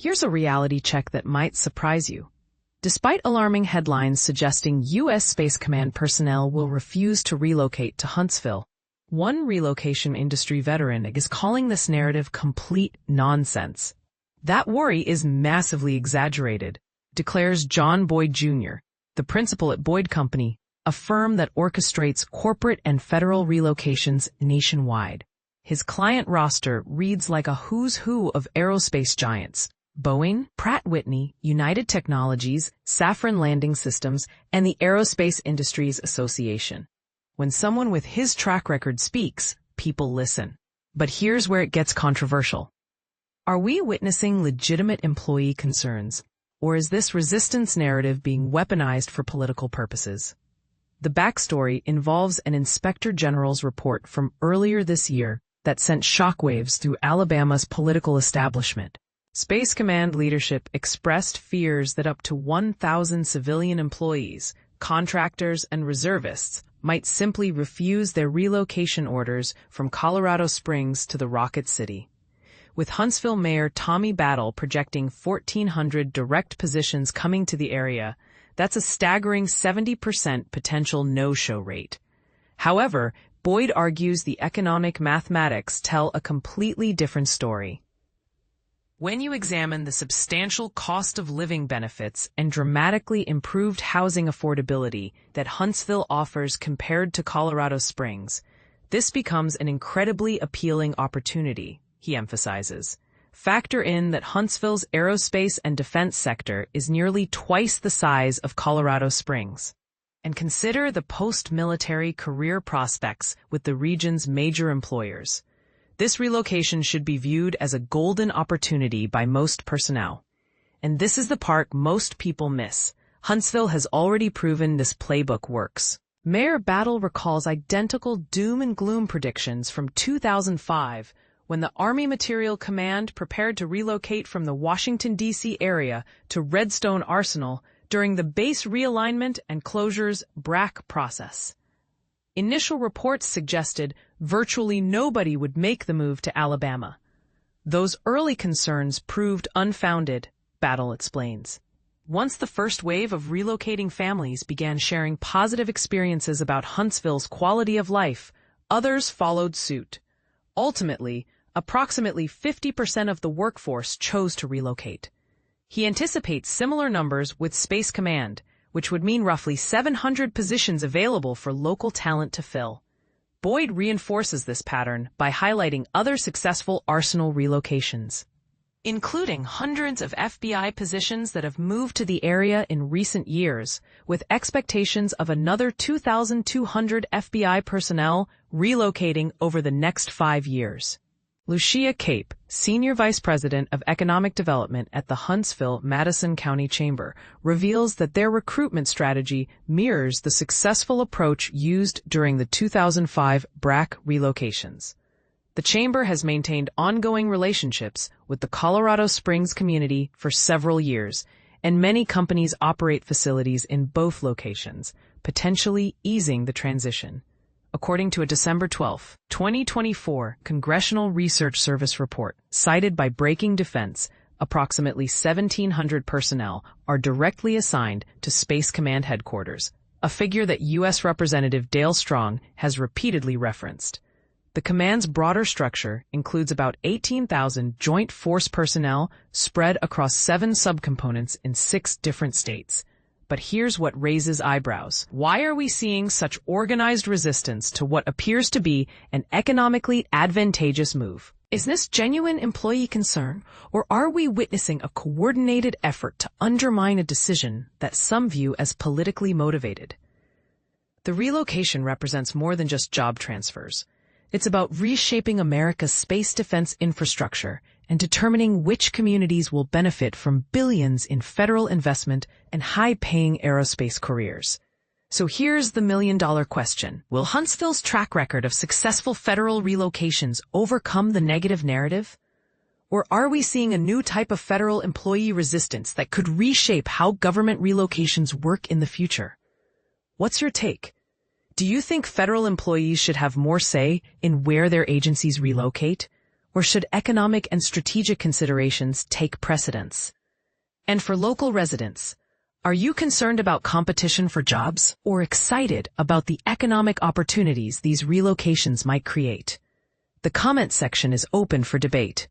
Here's a reality check that might surprise you. Despite alarming headlines suggesting U.S. Space Command personnel will refuse to relocate to Huntsville, one relocation industry veteran is calling this narrative complete nonsense. That worry is massively exaggerated, declares John Boyd Jr., the principal at Boyd Company, a firm that orchestrates corporate and federal relocations nationwide. His client roster reads like a who's who of aerospace giants: Boeing, Pratt & Whitney, United Technologies, Safran Landing Systems, and the Aerospace Industries Association. When someone with his track record speaks, people listen. But here's where it gets controversial. Are we witnessing legitimate employee concerns, or is this resistance narrative being weaponized for political purposes? The backstory involves an Inspector General's report from earlier this year that sent shockwaves through Alabama's political establishment. Space Command leadership expressed fears that up to 1,000 civilian employees, contractors, and reservists might simply refuse their relocation orders from Colorado Springs to the Rocket City. With Huntsville Mayor Tommy Battle projecting 1,400 direct positions coming to the area, that's a staggering 70% potential no-show rate. However, Boyd argues the economic mathematics tell a completely different story. When you examine the substantial cost of living benefits and dramatically improved housing affordability that Huntsville offers compared to Colorado Springs, this becomes an incredibly appealing opportunity, he emphasizes. Factor in that Huntsville's aerospace and defense sector is nearly twice the size of Colorado Springs. And consider the post-military career prospects with the region's major employers. This relocation should be viewed as a golden opportunity by most personnel. And this is the part most people miss. Huntsville has already proven this playbook works. Mayor Battle recalls identical doom and gloom predictions from 2005 when the Army Materiel Command prepared to relocate from the Washington, D.C. area to Redstone Arsenal during the base realignment and closures BRAC process. Initial reports suggested virtually nobody would make the move to Alabama. Those early concerns proved unfounded, Battle explains. Once the first wave of relocating families began sharing positive experiences about Huntsville's quality of life, others followed suit. Ultimately, approximately 50% of the workforce chose to relocate. He anticipates similar numbers with Space Command, which would mean roughly 700 positions available for local talent to fill. Boyd reinforces this pattern by highlighting other successful Arsenal relocations, including hundreds of FBI positions that have moved to the area in recent years, with expectations of another 2,200 FBI personnel relocating over the next 5 years. Lucia Cape, Senior Vice President of Economic Development at the Huntsville-Madison County Chamber, reveals that their recruitment strategy mirrors the successful approach used during the 2005 BRAC relocations. The Chamber has maintained ongoing relationships with the Colorado Springs community for several years, and many companies operate facilities in both locations, potentially easing the transition. According to a December 12, 2024 Congressional Research Service report cited by Breaking Defense, approximately 1,700 personnel are directly assigned to Space Command headquarters, a figure that U.S. Representative Dale Strong has repeatedly referenced. The command's broader structure includes about 18,000 joint force personnel spread across 7 subcomponents in 6 different states. But here's what raises eyebrows. Why are we seeing such organized resistance to what appears to be an economically advantageous move? Is this genuine employee concern, or are we witnessing a coordinated effort to undermine a decision that some view as politically motivated? The relocation represents more than just job transfers. It's about reshaping America's space defense infrastructure and determining which communities will benefit from billions in federal investment and high-paying aerospace careers. So here's the million-dollar question. Will Huntsville's track record of successful federal relocations overcome the negative narrative? Or are we seeing a new type of federal employee resistance that could reshape how government relocations work in the future? What's your take? Do you think federal employees should have more say in where their agencies relocate? or should economic and strategic considerations take precedence? And for local residents, are you concerned about competition for jobs or excited about the economic opportunities these relocations might create? The comment section is open for debate.